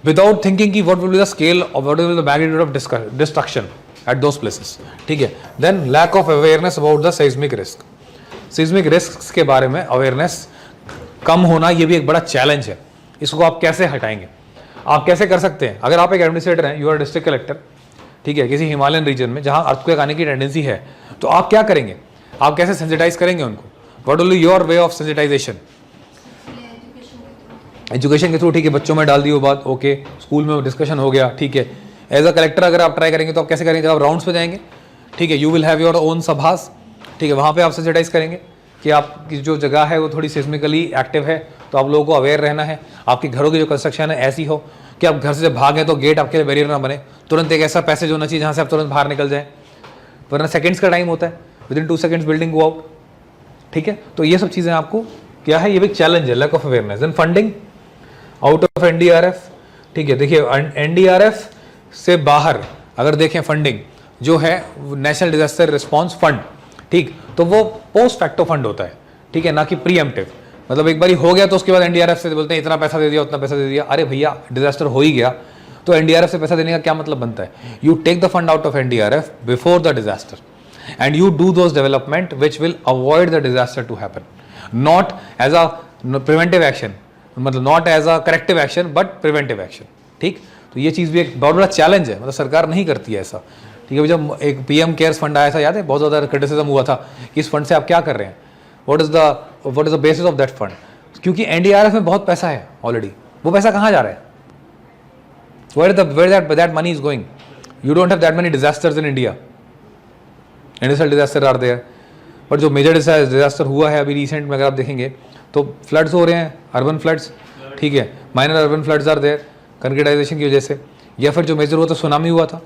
विदाउट थिंकिंग की what will be the scale और what will be the magnitude of destruction at those places, ठीक है। Then lack of awareness about the seismic risk, seismic risks के बारे में अवेयरनेस कम होना, ये भी एक बड़ा चैलेंज है। इसको आप कैसे हटाएंगे, आप कैसे कर सकते हैं? अगर आप एक एडमिनिस्ट्रेटर हैं, यू आर डिस्ट्रिक्ट कलेक्टर, ठीक है, किसी हिमालयन रीजन में जहाँ अर्थक्वेक आने की टेंडेंसी है, तो आप क्या करेंगे, आप कैसे सेंसिटाइज करेंगे उनको? What will be your way of sensitization? Education के थ्रू, ठीक है, बच्चों में डाल दी वो बात, ओके, स्कूल में डिस्कशन हो गया, ठीक है। एज अ कलेक्टर अगर आप ट्राई करेंगे तो आप कैसे करेंगे, जब आप राउंड्स पे जाएंगे, ठीक है, you will have your own सभास, ठीक है, वहाँ पे आप सेंसिटाइज करेंगे कि आपकी जो जगह है वो थोड़ी सिस्मिकली एक्टिव है, तो आप लोगों को अवेयर रहना है। आपके घरों की जो कंस्ट्रक्शन है ऐसी हो कि आप घर से जब भागें तो गेट आपके लिए बैरियर ना बने, तुरंत एक ऐसा पैसेज होना चाहिए जहाँ से आप तुरंत बाहर निकल जाएँ, वरना सेकेंड्स का टाइम होता है, with in 2 seconds building go out, ठीक है, तो ये सब चीज़ें आपको क्या है, ये भी चैलेंज है, lack of awareness. Then funding out of NDRF, ठीक है, देखिए एनडीआरएफ से बाहर अगर देखें फंडिंग जो है नेशनल डिजास्टर रिस्पांस फंड, ठीक, तो वो पोस्ट फैक्टो फंड होता है, ठीक है, ना कि प्रीएम्प्टिव। मतलब एक बार हो गया तो उसके बाद एनडीआरएफ से बोलते हैं इतना पैसा दे दिया उतना पैसा दे दिया। अरे भैया डिजास्टर हो ही गया तो एनडीआरएफ से पैसा देने का क्या मतलब बनता है? You take the fund out of NDRF before the disaster and you do those development which will avoid the disaster to happen, not as a preventive action, मतलब not as a corrective action but preventive action, ठीक। तो ये चीज़ भी एक बहुत बड़ा challenge है, मतलब सरकार नहीं करती है ऐसा, ठीक है। जब एक पीएम केयर्स फंड आया था, याद है, बहुत ज़्यादा क्रिटिसिज्म हुआ था कि इस फंड से आप क्या कर रहे हैं, what is the basis of that fund, क्योंकि एनडीआरएफ में बहुत पैसा है ऑलरेडी। वो पैसा कहाँ जा रहा है? where that money is going? You don't have that many disasters in India. Industrial disaster are there, but जो मेजर डिजास्टर हुआ है अभी रिसेंट में अगर आप देखेंगे तो फ्लड्स हो रहे हैं, अर्बन फ्लड्स, ठीक है, minor urban floods are there concretization की वजह से, या फिर जो मेजर हुआ था सुनामी हुआ था,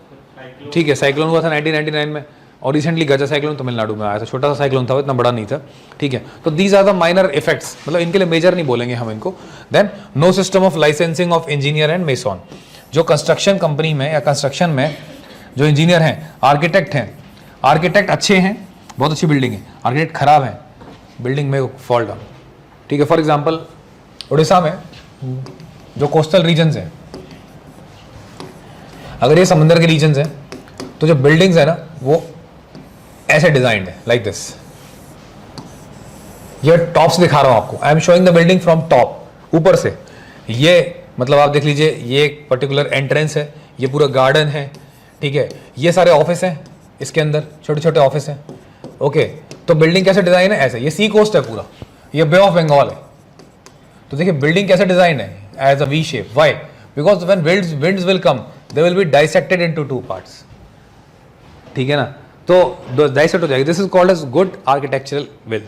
ठीक है, साइक्लोन हुआ था 1999 में, और रिसेंटली गजा साइक्लोन तमिलनाडु में आया था, छोटा सा साइक्लोन था, इतना बड़ा नहीं था, ठीक है। तो these are the minor effects, मतलब इनके लिए मेजर नहीं बोलेंगे हम इनको। Then no system of licensing of engineer and mason, जो कंस्ट्रक्शन कंपनी में या कंस्ट्रक्शन में जो इंजीनियर हैं, आर्किटेक्ट हैं, आर्किटेक्ट अच्छे हैं, बहुत अच्छी बिल्डिंग है, आर्किटेक्ट खराब है, बिल्डिंग में फॉल्ट डाउन, ठीक है। फॉर एग्जांपल उड़ीसा में जो कोस्टल रीजन्स हैं, अगर ये समंदर के रीजन्स हैं तो जो बिल्डिंग्स है ना वो ऐसे डिजाइंड है, लाइक दिस। ये टॉप से दिखा रहा हूं आपको, I am showing the building from top, ऊपर से। ये मतलब आप देख लीजिए, ये एक पर्टिकुलर एंट्रेंस है, ये पूरा गार्डन है, ठीक है, ये सारे ऑफिस हैं, इसके अंदर छोटे छोटे ऑफिस हैं, ओके। तो बिल्डिंग कैसे डिजाइन है? ऐसे। ये सी कोस्ट है पूरा, ये बे ऑफ बंगाल है, तो देखिए बिल्डिंग कैसे डिजाइन है, as a V shape. Why? Because when winds will come, they will be dissected into two parts, ठीक है ना, तो डाइसेक्ट हो जाएगी। This is called as good architectural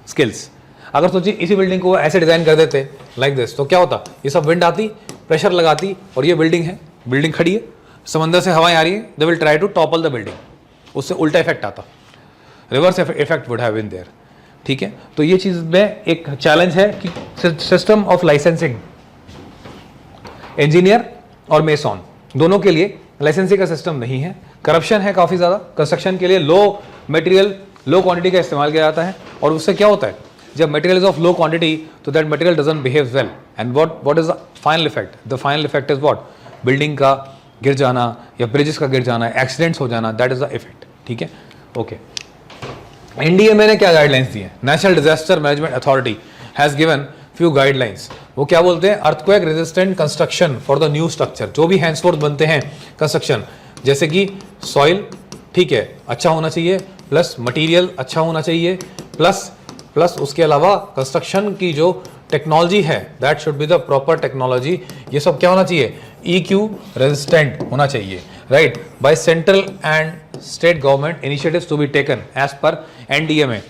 skills. अगर सोचिए इसी बिल्डिंग को ऐसे डिजाइन कर देते लाइक दिस, तो क्या होता? ये सब विंड आती, प्रेशर लगाती, और ये बिल्डिंग है, बिल्डिंग खड़ी है, समंदर से हवाएं आ रही है, they will try to topple the building, उससे उल्टा इफेक्ट आता, reverse effect would have been there, ठीक है। तो ये चीज में एक चैलेंज है कि सिस्टम ऑफ लाइसेंसिंग, इंजीनियर और मेसॉन दोनों के लिए लाइसेंसिंग का सिस्टम नहीं है, करप्शन है काफी ज्यादा, कंस्ट्रक्शन के लिए लो मटेरियल, लो क्वांटिटी का इस्तेमाल किया जाता है, और उससे क्या होता है, जब material is of low quantity तो that material doesn't behave well, and what is the final effect? The final effect is what? Building का गिर जाना या ब्रिजेस का गिर जाना, एक्सीडेंट्स हो जाना, दैट इज द इफेक्ट, ठीक है, ओके। एनडीएमए ने क्या गाइडलाइंस दी है? National disaster management authority has given few guidelines. वो क्या बोलते हैं? Earthquake resistant construction for the new structure, जो भी हैंडसफोर्थ बनते हैं कंस्ट्रक्शन, जैसे कि सॉइल, ठीक है, अच्छा होना चाहिए, प्लस मटेरियल अच्छा होना चाहिए, प्लस उसके अलावा कंस्ट्रक्शन की जो टेक्नोलॉजी है that should be the proper technology. ये सब क्या होना चाहिए? EQ रेजिस्टेंट होना चाहिए, right, by central and state government initiatives to be taken as per NDMA.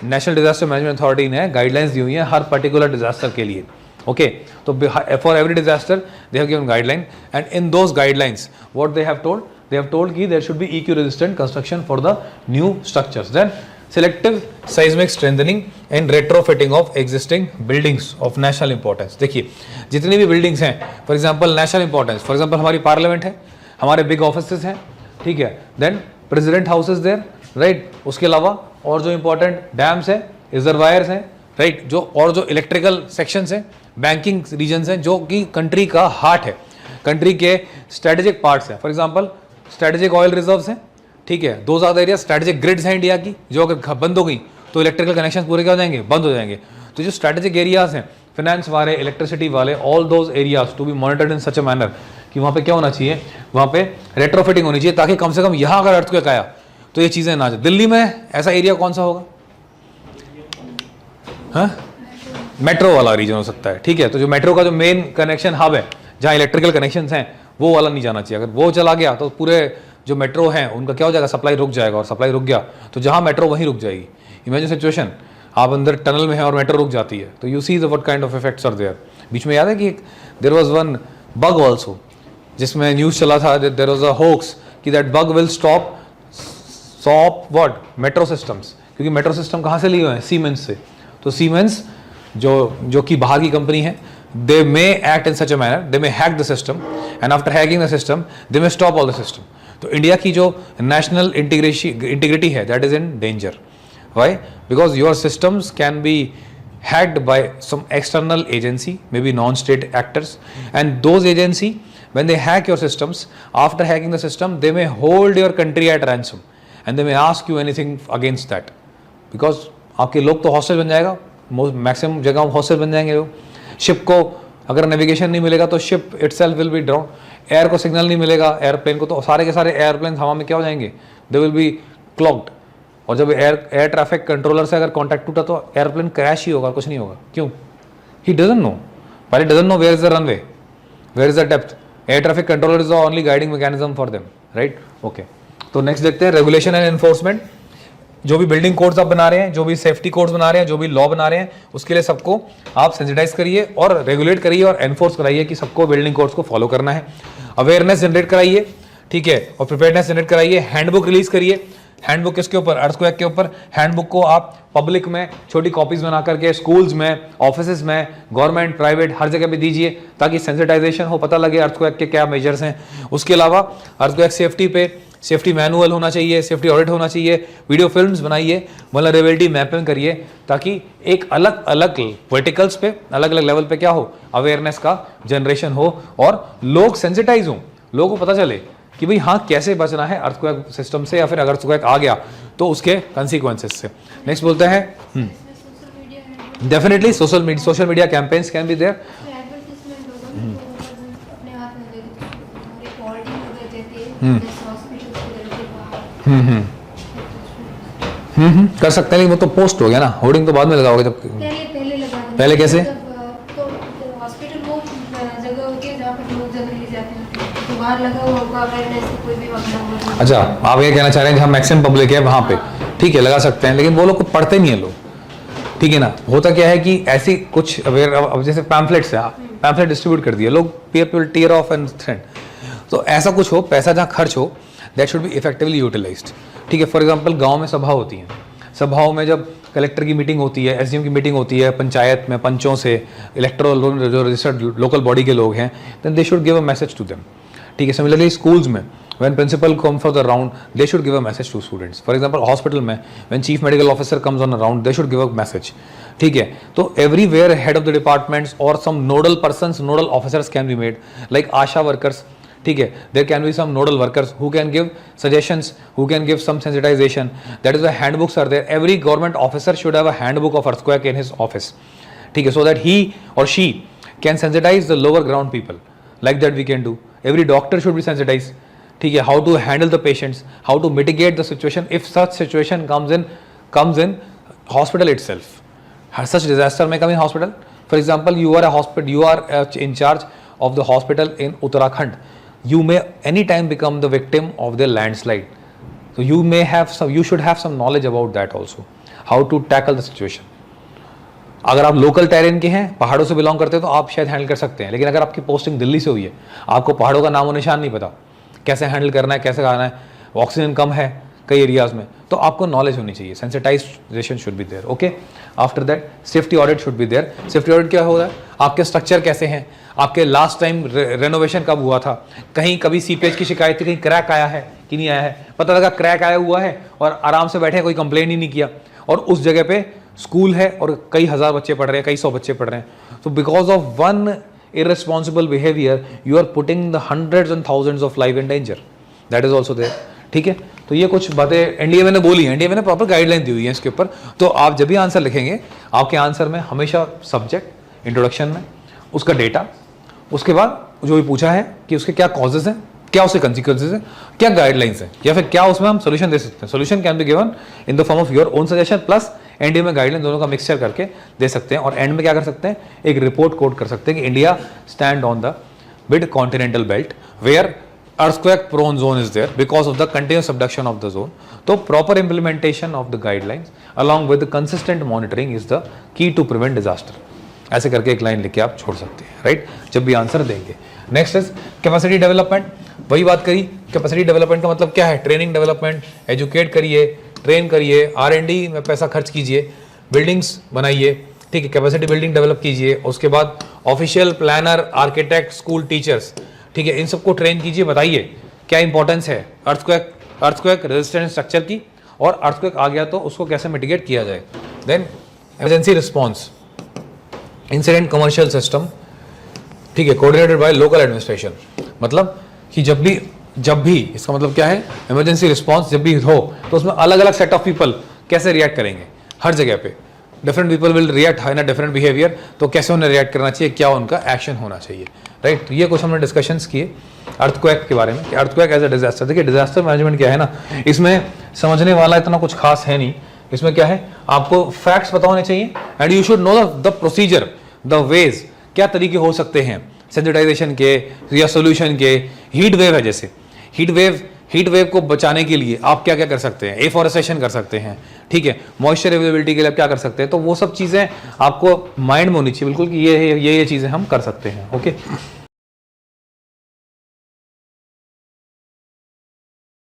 National disaster management authority ने गाइडलाइंस दी हुई है हर पर्टिकुलर डिजास्टर के लिए, ओके। तो for every disaster they have given guideline, and in those guidelines what they have told? They have told कि there should be EQ resistant construction for the new structures. Then selective seismic strengthening and retrofitting of existing buildings of national importance. देखिए जितनी भी buildings हैं, for example national importance, for example हमारी parliament है, हमारे big offices हैं, ठीक है, then president house is there, right, उसके अलावा और जो important dams हैं, reservoirs हैं, right, जो और जो electrical sections हैं, banking regions हैं, जो कि country का heart है, country के strategic parts हैं, for example strategic oil reserves हैं, ठीक है, दो ज़्यादा एरिया, स्ट्रेटेजिक ग्रिड्स हैं इंडिया की, जो अगर बंद हो गई तो इलेक्ट्रिकल कनेक्शन पूरे क्या हो जाएंगे? बंद हो जाएंगे। तो जो स्ट्रेटेजिक एरियाज हैं, फाइनेंस वाले, इलेक्ट्रिसिटी वाले, all those areas to be monitored in such a manner कि वहाँ पे क्या होना चाहिए? वहाँ पे रेट्रोफिटिंग होनी चाहिए, ताकि कम से कम यहाँ अगर अर्थक्वेक आया तो ये चीज़ें ना जाए। दिल्ली में ऐसा एरिया कौन सा होगा? हाँ, मेट्रो वाला रीजन हो सकता है, ठीक है। तो जो मेट्रो का जो मेन कनेक्शन हब है, जहाँ इलेक्ट्रिकल कनेक्शन हैं, वो वाला नहीं जाना चाहिए। अगर वो चला गया तो पूरे जो मेट्रो हैं उनका क्या हो जाएगा? सप्लाई रुक जाएगा, और सप्लाई रुक गया तो जहाँ मेट्रो वहीं रुक जाएगी। इमेजिन सिचुएशन, आप अंदर टनल में हैं और मेट्रो रुक जाती है, तो you see the what kind of effects are there. बीच में याद है कि there was one bug also, जिसमें न्यूज़ चला था, देयर वाज अ होक्स कि that bug will stop what? Metro systems, क्योंकि मेट्रो सिस्टम कहाँ से लिए हुए हैं? सीमेंस से। तो सीमेंस जो कि बाहर की कंपनी है, they may act in such a manner, they may hack the system and after hacking the system they may stop all the system. तो इंडिया की जो नेशनल इंटीग्रिटी है that is in danger. Why? Because your systems can be hacked by some external agency, maybe non-state actors, and those agency when they hack your systems, after hacking the system they may hold your country at ransom and they may ask you anything against that, because आपके लोग तो hostage बन जाएगा, maximum जगह hostage बन जाएंगे लोग। Ship को अगर नेविगेशन नहीं मिलेगा तो ship itself will be drown, air को सिग्नल नहीं मिलेगा एयरप्लेन को तो सारे के सारे एयरप्लेन हवा में क्या हो जाएंगे? दे विल बी क्लॉग्ड। और जब एयर ट्रैफिक कंट्रोलर से अगर कांटेक्ट टूटा तो एयरप्लेन क्रैश ही होगा, कुछ नहीं होगा। क्यों? He doesn't know, pilot doesn't know where is the runway, where is the depth. Air traffic controller is the only guiding mechanism for them, right? Okay, तो नेक्स्ट देखते हैं रेगुलेशन एंड एनफोर्समेंट। जो भी बिल्डिंग कोड्स आप बना रहे हैं, जो भी सेफ्टी कोड्स बना रहे हैं, जो भी लॉ बना रहे हैं, उसके लिए सबको आप सेंसिटाइज करिए और रेगुलेट करिए और एनफोर्स कराइए कि सबको बिल्डिंग कोड्स को फॉलो करना है। अवेयरनेस जनरेट कराइए, ठीक है, और प्रिपेयरनेस जनरेट कराइए। हैंडबुक रिलीज करिए। हैंडबुक किसके ऊपर? अर्थक्वेक के ऊपर। हैंडबुक को आप पब्लिक में छोटी कॉपीज बना करके स्कूल्स में, ऑफिसेज में, गवर्नमेंट, प्राइवेट, हर जगह पे दीजिए ताकि सेंसिटाइजेशन हो, पता लगे अर्थक्वेक के क्या मेजर्स हैं। उसके अलावा अर्थक्वेक सेफ्टी पे सेफ्टी मैनुअल होना चाहिए, सेफ्टी ऑडिट होना चाहिए, वीडियो फिल्म्स बनाइए, वल्नरेबिलिटी मैपिंग करिए ताकि एक अलग अलग वर्टिकल्स पे, अलग अलग लेवल पे क्या हो, अवेयरनेस का जनरेशन हो और लोग सेंसिटाइज हों, लोगों को पता चले कि भाई हाँ कैसे बचना है अर्थक्वेक सिस्टम से, या फिर अगर अर्थक्वेक आ गया तो उसके कंसिक्वेंसेस से। नेक्स्ट बोलते हैं definitely social media campaigns can be there. कर सकते हैं, लेकिन वो तो पोस्ट हो गया ना, होर्डिंग तो बाद में लगाओगे। जब पहले कैसे? अच्छा, आप ये कहना चाह रहे हैं जहाँ मैक्सिमम पब्लिक है वहाँ पे, ठीक है, लगा सकते हैं, लेकिन वो लोग को पढ़ते नहीं है लोग, ठीक है ना। होता क्या है कि ऐसी कुछ अवेयर, अब जैसे पैम्फलेट्स है, पैम्फलेट डिस्ट्रीब्यूट कर दिए, लोग peer will tear off and thread. तो ऐसा कुछ हो, पैसा जहाँ खर्च हो, that should be effectively utilized, ठीक है। फॉर एग्जाम्पल गाँव में सभा होती है, सभाओं में जब कलेक्टर की मीटिंग होती है, एसडीएम की मीटिंग होती है, पंचायत में पंचों से, इलेक्टोरल जो रजिस्टर्ड लोकल बॉडी के लोग हैं, then they should give a message to them, ठीक है। सिमिलरली स्कूल्स में when principal come for the round, they should give a message to students. For example, hospital में when chief medical officer comes on a round, they should give a message, ठीक है। तो everywhere head of the departments or some nodal persons, nodal officers can be made, like ASHA workers, ठीक है। There can be some nodal workers who can give suggestions, who can give some sensitization. That is why handbooks are there. Every government officer should have a handbook of earthquake in his office, ठीक है, so that he or she can sensitize the lower ground people. Like that we can do. Every doctor should be sensitized, ठीक है, how to handle the patients, how to mitigate the situation if such situation comes in hospital itself. Such disaster may come in hospital. For example, you are a hospital, you are in charge of the hospital in Uttarakhand. You may anytime become the victim of the landslide. So you may have some, you should have some knowledge about that also. How to tackle the situation. अगर आप local terrain के हैं, पहाड़ों से belong करते हैं, तो आप शायद हैंडल कर सकते हैं, लेकिन अगर आपकी पोस्टिंग दिल्ली से हुई है, आपको पहाड़ों का नामो निशान नहीं पता, कैसे हैंडल करना है, कैसे करना है, ऑक्सीजन कम है कई एरियाज में, तो आपको नॉलेज होनी चाहिए, sensitization should be there, okay. After that safety audit should be there. Safety audit क्या होता है? आपके स्ट्रक्चर कैसे हैं, आपके लास्ट टाइम रेनोवेशन कब हुआ था, कहीं कभी सीपेज की शिकायत थी, कहीं क्रैक आया है कि नहीं आया है, पता लगा क्रैक आया हुआ है और आराम से बैठे, कोई कंप्लेन ही नहीं किया, और उस जगह पे स्कूल है और कई हजार बच्चे पढ़ रहे हैं, कई सौ बच्चे पढ़ रहे हैं। तो because of one irresponsible behavior you are putting the hundreds and thousands of life in danger, that is also there, ठीक है। तो ये कुछ बातें एनडीए ने बोली हैं, एनडीए ने प्रॉपर गाइडलाइन दी हुई है इसके ऊपर। तो आप जब भी आंसर लिखेंगे, आपके आंसर में हमेशा सब्जेक्ट, इंट्रोडक्शन में उसका डेटा, उसके बाद जो भी पूछा है कि उसके क्या कॉजेज हैं, क्या उसके कंसिक्वेंसेज हैं, क्या गाइडलाइंस हैं, या फिर क्या उसमें हम सोल्यूशन दे सकते हैं। Solution can be given in the form of your own suggestion plus NDA में गाइडलाइन, दोनों का मिक्सचर करके दे सकते हैं। और एंड में क्या कर सकते हैं, एक रिपोर्ट कोड कर सकते हैं कि India stand on the mid continental belt where earthquake prone zone is there because of the continuous subduction of the zone. तो proper implementation of the guidelines along with the consistent monitoring is the key to prevent disaster. ऐसे करके एक line लिख के आप छोड़ सकते हैं, राइट, जब भी आंसर देंगे। Next is capacity development. वही बात करी, कैपेसिटी डेवलपमेंट का मतलब क्या है? ट्रेनिंग डेवलपमेंट, एजुकेट करिए, ट्रेन करिए, R&D में पैसा खर्च कीजिए, बिल्डिंग्स बनाइए, ठीक है, कैपेसिटी बिल्डिंग डेवलप कीजिए, उसके बाद official planner, architect, school teachers, ठीक है, इन सबको ट्रेन कीजिए, बताइए क्या इंपॉर्टेंस है अर्थक्वेक रेजिस्टेंस स्ट्रक्चर की, और अर्थक्वेक आ गया तो उसको कैसे मिटिगेट किया जाए। Then emergency response, incident commercial system, ठीक है, कोऑर्डिनेटेड बाय लोकल एडमिनिस्ट्रेशन। मतलब कि जब भी इसका मतलब क्या है, इमरजेंसी रिस्पॉन्स जब भी हो तो उसमें अलग अलग सेट ऑफ पीपल कैसे रिएक्ट करेंगे, हर जगह पे different people will react in a different behaviour, तो कैसे उन्हें रिएक्ट करना चाहिए, क्या उनका एक्शन होना चाहिए, राइट। तो ये कुछ हमने डिस्कशंस किए अर्थक्वेक के बारे में कि अर्थक्वेक एज अ डिजास्टर। देखिए डिजास्टर मैनेजमेंट क्या है ना, इसमें समझने वाला इतना कुछ खास है नहीं, इसमें क्या है, आपको फैक्ट्स पता होने चाहिए and you should know the procedure, the ways, क्या तरीके हो सकते हैं सेंसिटाइजेशन के या सोल्यूशन के। हीट वेव है, जैसे हीट वेव को बचाने के लिए आप क्या क्या कर सकते हैं, एफॉरेस्टेशन कर सकते हैं, ठीक है, मॉइस्चर अवेलेबिलिटी के लिए आप क्या कर सकते हैं, तो वो सब चीज़ें आपको माइंड में होनी चाहिए बिल्कुल कि ये चीज़ें हम कर सकते हैं। ओके।